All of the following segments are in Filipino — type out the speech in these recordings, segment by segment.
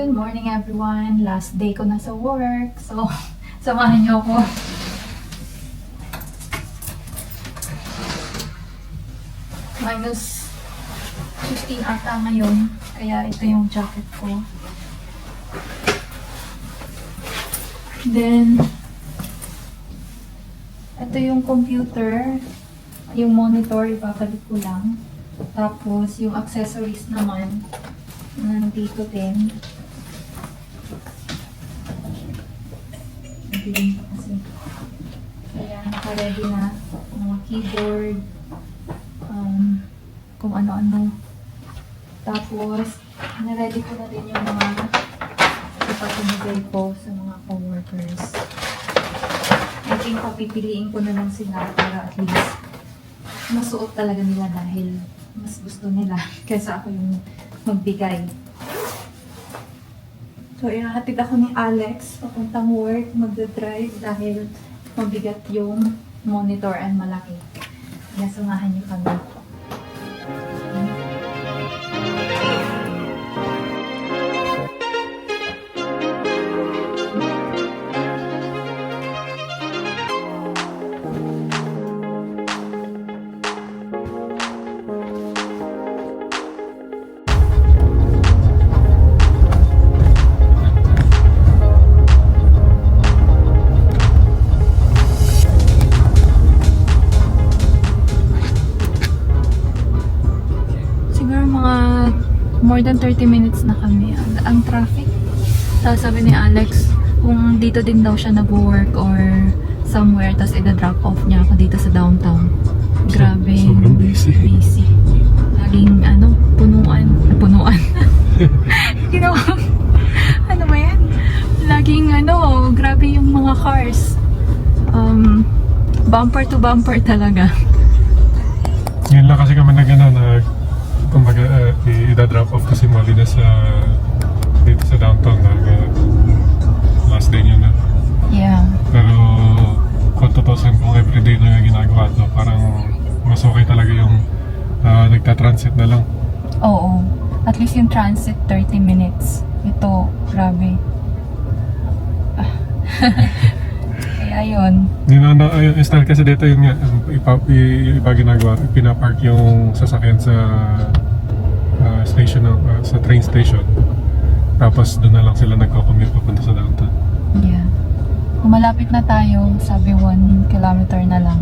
Good morning everyone! Last day ko na sa work. So, samahan niyo ako. Minus 15 ata ngayon. Kaya ito yung jacket ko. Then, ito yung computer. Yung monitor, ipapalit ko lang. Tapos, yung accessories naman, nandito din. Nandito kasi. Kaya, naka-ready na. Mga keyboard, kung ano-ano. Tapos, na-ready ko na din yung mga ipapamigay ko sa mga co-workers. I think papipiliin ko na lang sila para at least masuot talaga nila dahil mas gusto nila kaysa ako yung magbigay. So, ihahatid ako ni Alex papuntang work, magdadrive dahil mabigat yung monitor and malaki. Kaya samahan niyo kami. More than 30 minutes na kami. Ang traffic. Sabi ni Alex, kung dito din daw siya nag-work or somewhere, tapos i-drop off niya ako dito sa downtown. Grabe. Sobrang busy. Busy. Laging, punuan. Punuan. Ginawa. Ano ba yan? Laging, grabe yung mga cars. Bumper to bumper talaga. Ngayon lang kasi kami kumbaga, i-drop off kasi mali na dito sa downtown last day niya na. Yeah. Pero kung tutusin kung everyday na ginagawa ito, parang mas okay talaga yung nagta-transit na lang. Oo. At least yung transit 30 minutes. Ito, grabe. Kaya yun. Yung style kasi dito yung iba ginagawa, pinapark yung sasakyan sa station, sa train station. Tapos doon na lang sila nagko-commute papunta sa downtown. Yeah. Kung malapit na tayo, sabi 1 kilometer na lang.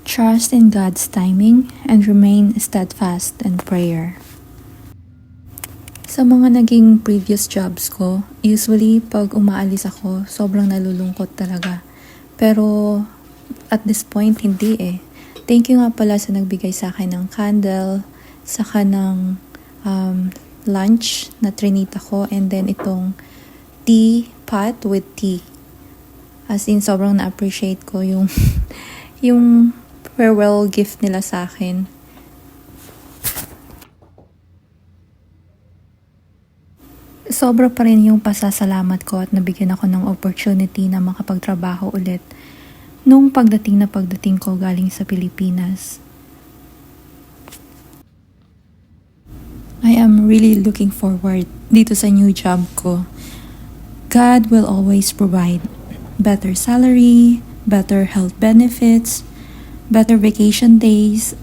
Trust in God's timing and remain steadfast in prayer. Sa mga naging previous jobs ko, usually pag umaalis ako, sobrang nalulungkot talaga. Pero at this point, hindi eh. Thank you nga pala sa nagbigay sa akin ng candle, saka ng lunch na trinita ko, and then itong tea pot with tea. As in, sobrang na-appreciate ko yung yung farewell gift nila sa akin. Sobra pa rin yung pasasalamat ko at nabigyan ako ng opportunity na makapagtrabaho ulit nung pagdating ko galing sa Pilipinas. I am really looking forward dito sa new job ko. God will always provide better salary, better health benefits, better vacation days,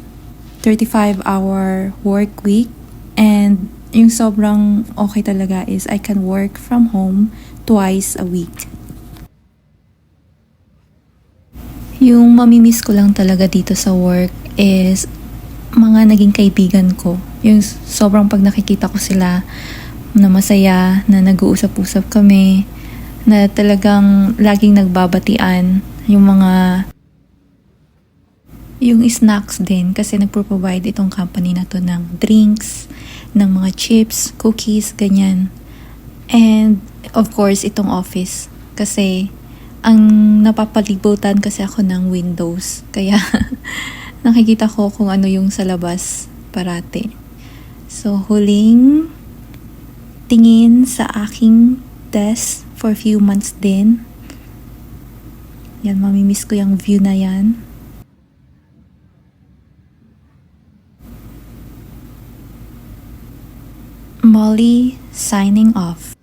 35-hour work week, and yung sobrang okay talaga is I can work from home twice a week. Yung mamimiss ko lang talaga dito sa work is mga naging kaibigan ko. Yung sobrang pag nakikita ko sila na masaya, na nag-uusap-usap kami, na talagang laging nagbabatian, yung snacks din kasi nagpo-provide itong company na to ng drinks, ng mga chips, cookies, ganyan. And of course, itong office kasi ang napapalibutan kasi ako ng windows. Kaya nakikita ko kung ano yung sa labas parati. So, huling tingin sa aking desk for few months din. Yan, mamimiss ko yung view na yan. Molly signing off.